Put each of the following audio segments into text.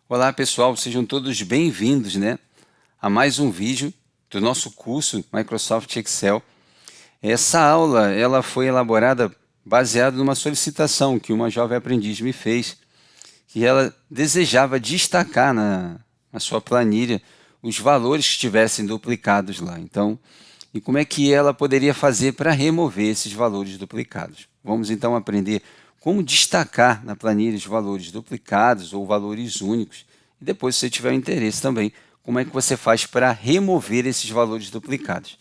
Olá pessoal, sejam todos bem-vindos, a mais um vídeo do nosso curso Microsoft Excel. Essa aula ela foi elaborada baseada numa solicitação que uma jovem aprendiz me fez, que ela desejava destacar na sua planilha os valores que estivessem duplicados lá. Então, e como é que ela poderia fazer para remover esses valores duplicados? Vamos então aprender como destacar na planilha os valores duplicados ou valores únicos. E depois, se você tiver interesse também, como é que você faz para remover esses valores duplicados.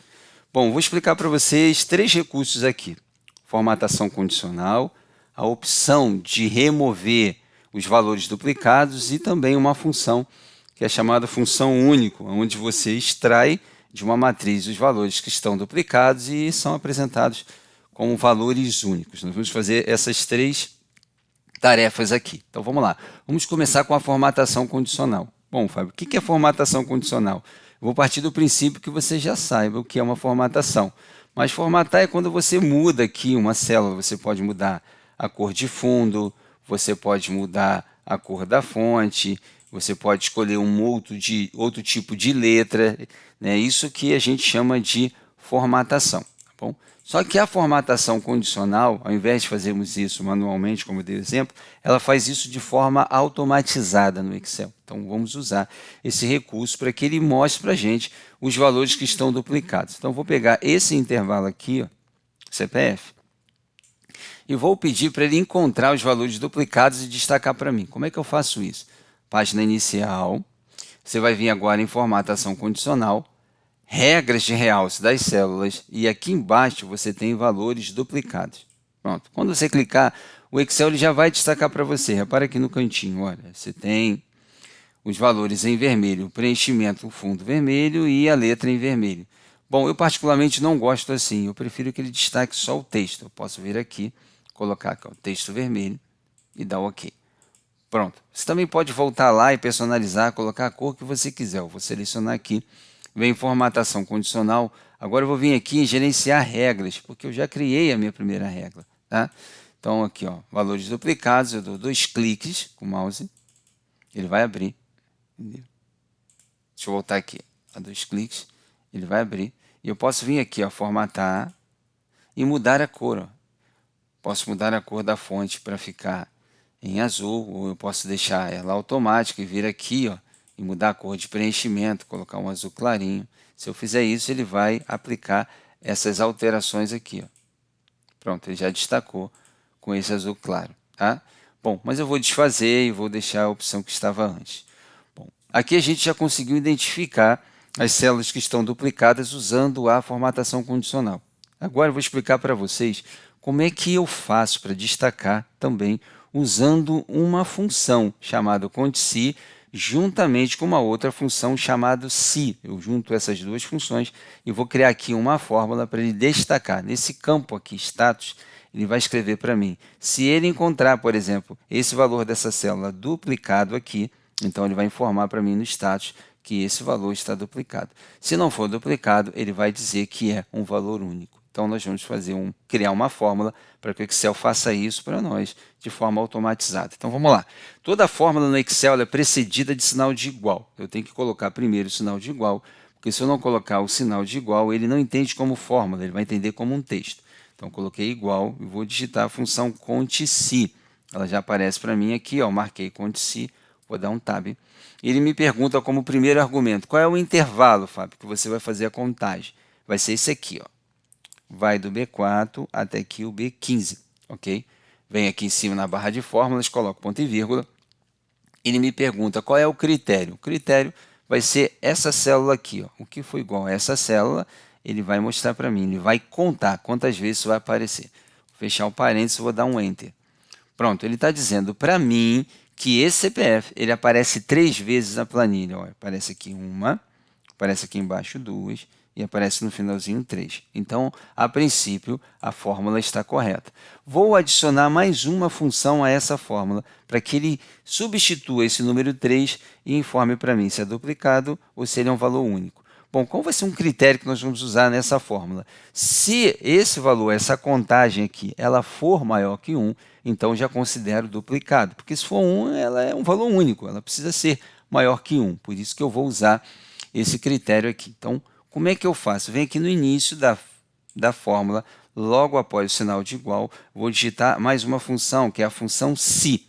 Bom, vou explicar para vocês 3 recursos aqui. Formatação condicional, a opção de remover os valores duplicados e também uma função que é chamada função único, onde você extrai de uma matriz os valores que estão duplicados e são apresentados como valores únicos. Nós vamos fazer essas 3 tarefas aqui. Então vamos lá. Vamos começar com a formatação condicional. Bom, Fábio, o que é formatação condicional? Eu vou partir do princípio que você já saiba o que é uma formatação. Mas formatar é quando você muda aqui uma célula. Você pode mudar a cor de fundo, você pode mudar a cor da fonte, você pode escolher outro tipo de letra, Isso que a gente chama de formatação. Tá bom? Só que a formatação condicional, ao invés de fazermos isso manualmente, como eu dei o exemplo, ela faz isso de forma automatizada no Excel. Então, vamos usar esse recurso para que ele mostre para a gente os valores que estão duplicados. Então, vou pegar esse intervalo aqui, ó, CPF, e vou pedir para ele encontrar os valores duplicados e destacar para mim. Como é que eu faço isso? Página inicial, você vai vir agora em formatação condicional, regras de realce das células e aqui embaixo você tem valores duplicados. Pronto. Quando você clicar, o Excel ele já vai destacar para você. Repara aqui no cantinho, olha, você tem os valores em vermelho, preenchimento, o fundo vermelho e a letra em vermelho. Bom, eu particularmente não gosto assim, eu prefiro que ele destaque só o texto. Eu posso vir aqui, colocar aqui, ó, o texto vermelho e dar o OK. Pronto. Você também pode voltar lá e personalizar, colocar a cor que você quiser. Eu vou selecionar aqui, vem em formatação condicional. Agora eu vou vir aqui em gerenciar regras, porque eu já criei a minha primeira regra. Tá? Então aqui, ó, valores duplicados, eu dou 2 cliques com o mouse, ele vai abrir. Entendeu? Deixa eu voltar aqui, a 2 cliques, ele vai abrir. E eu posso vir aqui, ó, formatar e mudar a cor. Ó. Posso mudar a cor da fonte para ficar em azul, ou eu posso deixar ela automática e vir aqui, ó, e mudar a cor de preenchimento, colocar um azul clarinho. Se eu fizer isso, ele vai aplicar essas alterações aqui. Ó. Pronto, ele já destacou com esse azul claro. Tá? Bom, mas eu vou desfazer e vou deixar a opção que estava antes. Bom, aqui a gente já conseguiu identificar as células que estão duplicadas usando a formatação condicional. Agora eu vou explicar para vocês como é que eu faço para destacar também usando uma função chamada conti, juntamente com uma outra função chamada se. Eu junto essas 2 funções e vou criar aqui uma fórmula para ele destacar. Nesse campo aqui, status, ele vai escrever para mim. Se ele encontrar, por exemplo, esse valor dessa célula duplicado aqui, então ele vai informar para mim no status que esse valor está duplicado. Se não for duplicado, ele vai dizer que é um valor único. Então, nós vamos criar uma fórmula para que o Excel faça isso para nós de forma automatizada. Então, vamos lá. Toda fórmula no Excel é precedida de sinal de igual. Eu tenho que colocar primeiro o sinal de igual, porque se eu não colocar o sinal de igual, ele não entende como fórmula, ele vai entender como um texto. Então, coloquei igual e vou digitar a função conti. Ela já aparece para mim aqui, ó, marquei conti, vou dar um tab. Ele me pergunta como primeiro argumento, qual é o intervalo, Fábio, que você vai fazer a contagem? Vai ser esse aqui, ó. Vai do B4 até aqui o B15, ok? Vem aqui em cima na barra de fórmulas, coloco ponto e vírgula. Ele me pergunta qual é o critério. O critério vai ser essa célula aqui, ó. O que foi igual a essa célula, ele vai mostrar para mim, ele vai contar quantas vezes isso vai aparecer. Vou fechar o parênteses, vou dar um Enter. Pronto, ele está dizendo para mim que esse CPF ele aparece 3 vezes na planilha. Ó, aparece aqui uma, aparece aqui embaixo 2 e aparece no finalzinho 3. Então, a princípio, a fórmula está correta. Vou adicionar mais uma função a essa fórmula para que ele substitua esse número 3 e informe para mim se é duplicado ou se ele é um valor único. Bom, qual vai ser um critério que nós vamos usar nessa fórmula? Se esse valor, essa contagem aqui, ela for maior que 1, então já considero duplicado, porque se for 1, ela é um valor único, ela precisa ser maior que 1, por isso que eu vou usar esse critério aqui. Então, como é que eu faço? Venho aqui no início da fórmula, logo após o sinal de igual, vou digitar mais uma função, que é a função se.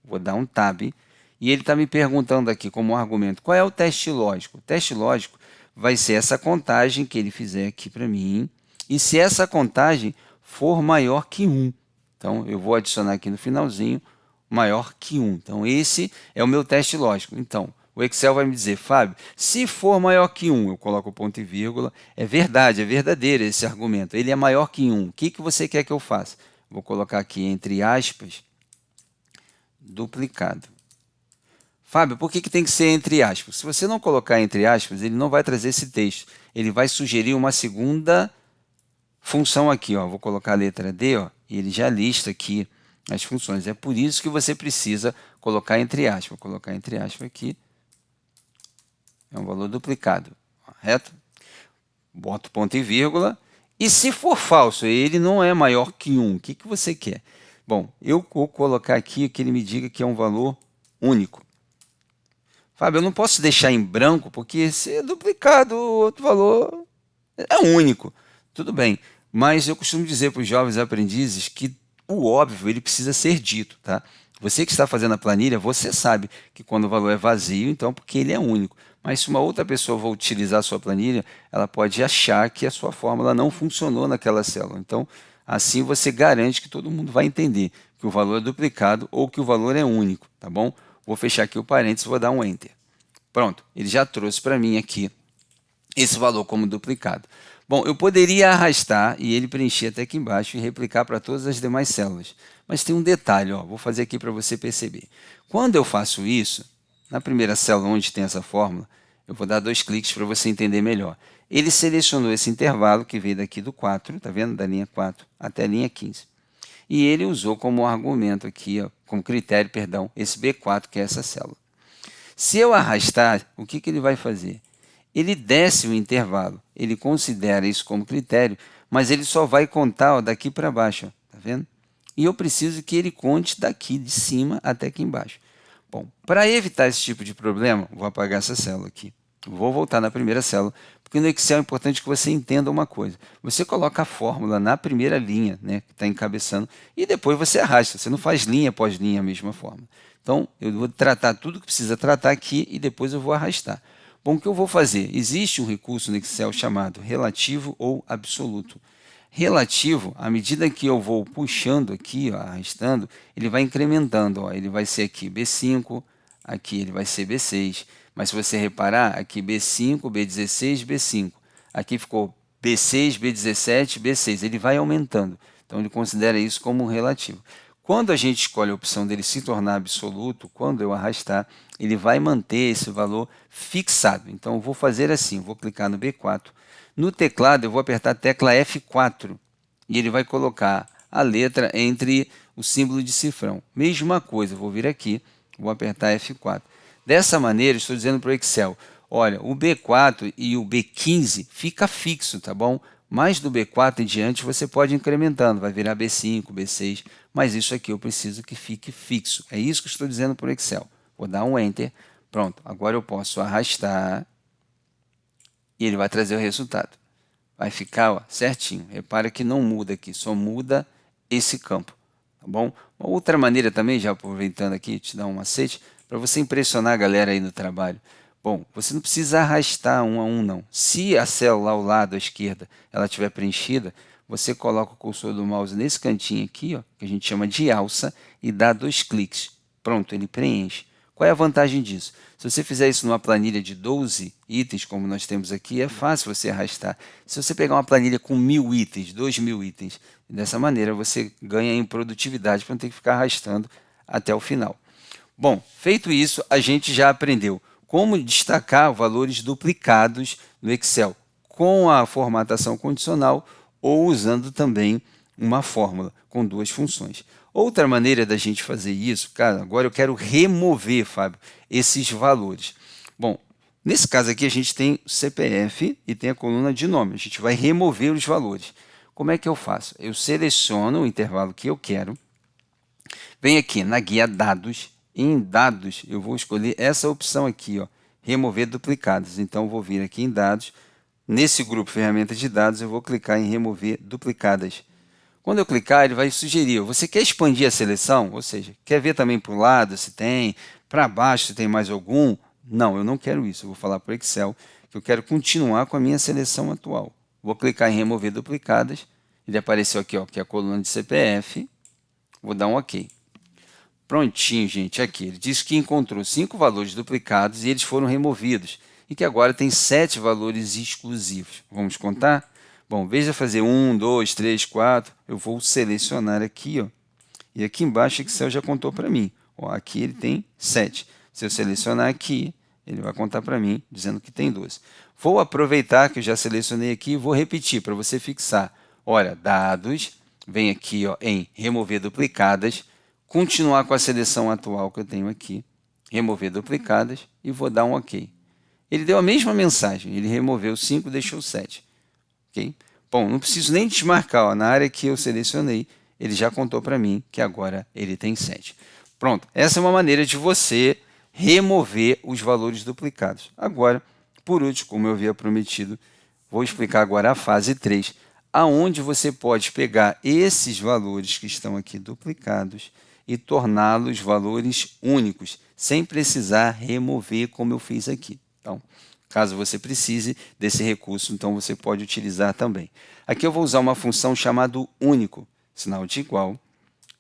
Vou dar um tab, e ele está me perguntando aqui como argumento, qual é o teste lógico? O teste lógico vai ser essa contagem que ele fizer aqui para mim, e se essa contagem for maior que 1. Então, eu vou adicionar aqui no finalzinho, maior que 1. Então, esse é o meu teste lógico. Então, o Excel vai me dizer, Fábio, se for maior que 1, eu coloco o ponto e vírgula, é verdade, é verdadeiro esse argumento, ele é maior que 1. O que você quer que eu faça? Vou colocar aqui entre aspas, duplicado. Fábio, por que tem que ser entre aspas? Se você não colocar entre aspas, ele não vai trazer esse texto. Ele vai sugerir uma segunda função aqui. Ó. Vou colocar a letra D, ó, e ele já lista aqui as funções. É por isso que você precisa colocar entre aspas. Vou colocar entre aspas aqui. É um valor duplicado. Correto? Boto ponto e vírgula. E se for falso, ele não é maior que 1, o que você quer? Bom, eu vou colocar aqui que ele me diga que é um valor único. Fábio, eu não posso deixar em branco, porque se é duplicado, o outro valor é único. Tudo bem, mas eu costumo dizer para os jovens aprendizes que o óbvio ele precisa ser dito. Tá? Você que está fazendo a planilha, você sabe que quando o valor é vazio, então porque ele é único. Mas se uma outra pessoa for utilizar a sua planilha, ela pode achar que a sua fórmula não funcionou naquela célula. Então, assim você garante que todo mundo vai entender que o valor é duplicado ou que o valor é único. Tá bom? Vou fechar aqui o parênteses e vou dar um Enter. Pronto, ele já trouxe para mim aqui esse valor como duplicado. Bom, eu poderia arrastar e ele preencher até aqui embaixo e replicar para todas as demais células. Mas tem um detalhe, ó, vou fazer aqui para você perceber. Quando eu faço isso, na primeira célula onde tem essa fórmula, eu vou dar 2 cliques para você entender melhor. Ele selecionou esse intervalo que veio daqui do 4, tá vendo? Da linha 4 até a linha 15. E ele usou como argumento aqui, ó, como critério, perdão, esse B4, que é essa célula. Se eu arrastar, o que ele vai fazer? Ele desce o intervalo, ele considera isso como critério, mas ele só vai contar ó, daqui para baixo, tá vendo? E eu preciso que ele conte daqui de cima até aqui embaixo. Bom, para evitar esse tipo de problema, vou apagar essa célula aqui. Vou voltar na primeira célula, porque no Excel é importante que você entenda uma coisa. Você coloca a fórmula na primeira linha, né, que está encabeçando, e depois você arrasta. Você não faz linha após linha a mesma forma. Então, eu vou tratar tudo que precisa tratar aqui e depois eu vou arrastar. Bom, o que eu vou fazer? Existe um recurso no Excel chamado relativo ou absoluto. Relativo, à medida que eu vou puxando aqui, ó, arrastando, ele vai incrementando. Ó, ele vai ser aqui B5, aqui ele vai ser B6. Mas se você reparar, aqui B5, B16, B5. Aqui ficou B6, B17, B6. Ele vai aumentando. Então, ele considera isso como um relativo. Quando a gente escolhe a opção dele se tornar absoluto, quando eu arrastar, ele vai manter esse valor fixado. Então, eu vou fazer assim, vou clicar no B4. No teclado, eu vou apertar a tecla F4 e ele vai colocar a letra entre o símbolo de cifrão. Mesma coisa, vou vir aqui, vou apertar F4. Dessa maneira, estou dizendo para o Excel, olha, o B4 e o B15 fica fixo, tá bom? Mas do B4 em diante você pode ir incrementando, vai virar B5, B6, mas isso aqui eu preciso que fique fixo. É isso que eu estou dizendo para o Excel. Vou dar um Enter, pronto. Agora eu posso arrastar e ele vai trazer o resultado. Vai ficar ó, certinho. Repara que não muda aqui, só muda esse campo. Tá bom? Uma outra maneira também, já aproveitando aqui, te dar um macete, para você impressionar a galera aí no trabalho. Bom, você não precisa arrastar um a um, não. Se a célula ao lado, à esquerda, ela estiver preenchida, você coloca o cursor do mouse nesse cantinho aqui, ó, que a gente chama de alça, e dá 2 cliques. Pronto, ele preenche. Qual é a vantagem disso? Se você fizer isso numa planilha de 12 itens, como nós temos aqui, é fácil você arrastar. Se você pegar uma planilha com 1000 itens, 2000 itens, dessa maneira você ganha em produtividade para não ter que ficar arrastando até o final. Bom, feito isso, a gente já aprendeu como destacar valores duplicados no Excel com a formatação condicional ou usando também uma fórmula com 2 funções. Outra maneira da gente fazer isso, cara, agora eu quero remover, Fábio, esses valores. Bom, Nesse caso aqui, a gente tem o CPF e tem a coluna de nome. A gente vai remover os valores. Como é que eu faço? Eu seleciono o intervalo que eu quero, venho aqui na guia Dados, e em Dados eu vou escolher essa opção aqui, ó, remover duplicados. Então, eu vou vir aqui em Dados, nesse grupo Ferramentas de Dados, eu vou clicar em remover duplicadas. Quando eu clicar, ele vai sugerir, você quer expandir a seleção? Ou seja, quer ver também para o lado se tem, para baixo se tem mais algum? Não, eu não quero isso. Eu vou falar para o Excel que eu quero continuar com a minha seleção atual. Vou clicar em remover duplicadas. Ele apareceu aqui, ó, que é a coluna de CPF. Vou dar um OK. Prontinho, gente, aqui. Ele disse que encontrou 5 valores duplicados e eles foram removidos. E que agora tem 7 valores exclusivos. Vamos contar? Bom, veja fazer 1, 2, 3, 4. Eu vou selecionar aqui, ó. E aqui embaixo o Excel já contou para mim. Ó, aqui ele tem 7. Se eu selecionar aqui, ele vai contar para mim, dizendo que tem 12. Vou aproveitar que eu já selecionei aqui e vou repetir para você fixar. Olha, dados, vem aqui, ó, em remover duplicadas, continuar com a seleção atual que eu tenho aqui, remover duplicadas e vou dar um OK. Ele deu a mesma mensagem, ele removeu 5, deixou 7. Okay? Bom, não preciso nem desmarcar, ó, na área que eu selecionei, ele já contou para mim que agora ele tem 7. Pronto, essa é uma maneira de você remover os valores duplicados. Agora, por último, como eu havia prometido, vou explicar agora a fase 3, aonde você pode pegar esses valores que estão aqui duplicados e torná-los valores únicos, sem precisar remover como eu fiz aqui. Então, caso você precise desse recurso, então você pode utilizar também. Aqui eu vou usar uma função chamada único, sinal de igual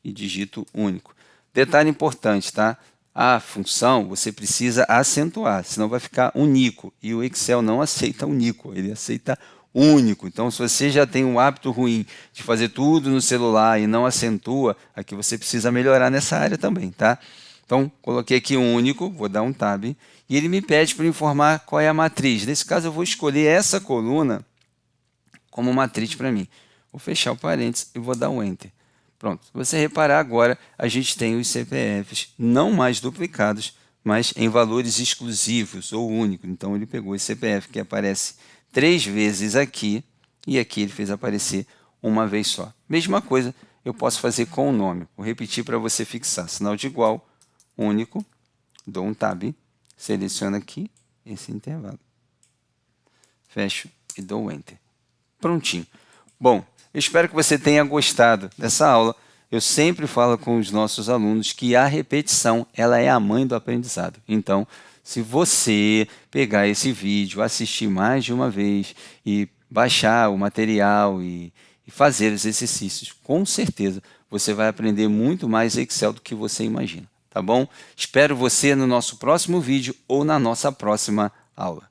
e digito único. Detalhe importante, tá? A função você precisa acentuar, senão vai ficar unico. E o Excel não aceita unico, ele aceita único. Então, se você já tem um hábito ruim de fazer tudo no celular e não acentua, aqui você precisa melhorar nessa área também, tá? Então, coloquei aqui um único, vou dar um tab, e ele me pede para informar qual é a matriz. Nesse caso, eu vou escolher essa coluna como matriz para mim. Vou fechar o parênteses e vou dar um Enter. Pronto, se você reparar agora, a gente tem os CPFs não mais duplicados, mas em valores exclusivos ou únicos. Então, ele pegou esse CPF que aparece 3 vezes aqui, e aqui ele fez aparecer uma vez só. Mesma coisa eu posso fazer com o nome. Vou repetir para você fixar. Sinal de igual, único, dou um tab, seleciono aqui esse intervalo. Fecho e dou Enter. Prontinho. Bom, eu espero que você tenha gostado dessa aula. Eu sempre falo com os nossos alunos que a repetição ela é a mãe do aprendizado. Então, se você pegar esse vídeo, assistir mais de uma vez e baixar o material e fazer os exercícios, com certeza você vai aprender muito mais Excel do que você imagina, tá bom? Espero você no nosso próximo vídeo ou na nossa próxima aula.